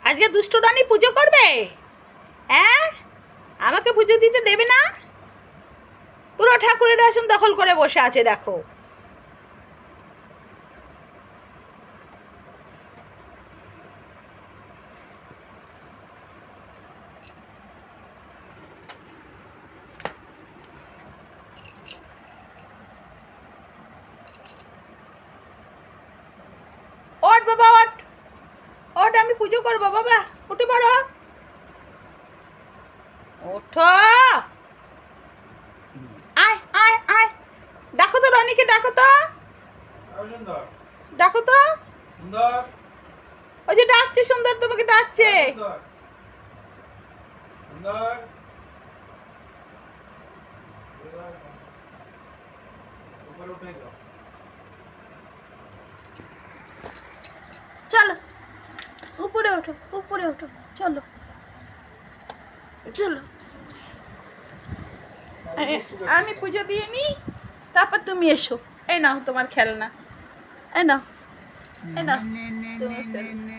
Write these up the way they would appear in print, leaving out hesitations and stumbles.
আজকে দুষ্টু রানী পুজো করবে? হ্যাঁ, আমাকে পুজো দিতে দেবে না? পুরো ঠাকুরের আসন দখল করে বসে আছে দেখো। ওঠ বাবা, ওঠ ওঠ, আমি পুজো করবো বাবা, উঠে পড়ো, ওঠো, আয় আয় আয়, ডাকো তো রনিকে, ডাকো তো, ডাকো তো, ওই যে ডাকছে সুন্দর, তোমাকে ডাকছে। চলো উপরে ওঠো, উপরে ওঠো, চলো চলো, আমি পুজো দিয়ে নিই, তারপর তুমি এসো। এই নাও তোমার খেলনা, এই নাও, এই নাও তোমার খেলনা।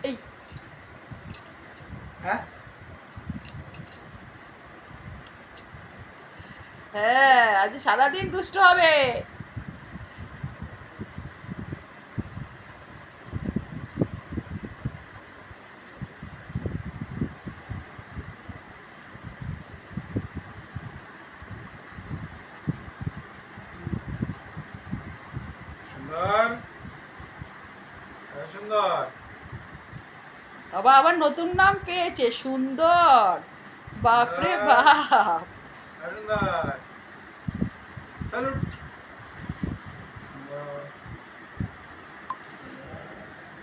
এই হ্যাঁ, আজ সারাদিন দুষ্ট হবে। সুন্দর, বাবা আবার নতুন নাম পেয়েছে, সুন্দর, বাপরে বাপ। সুন্দর, স্যালুট।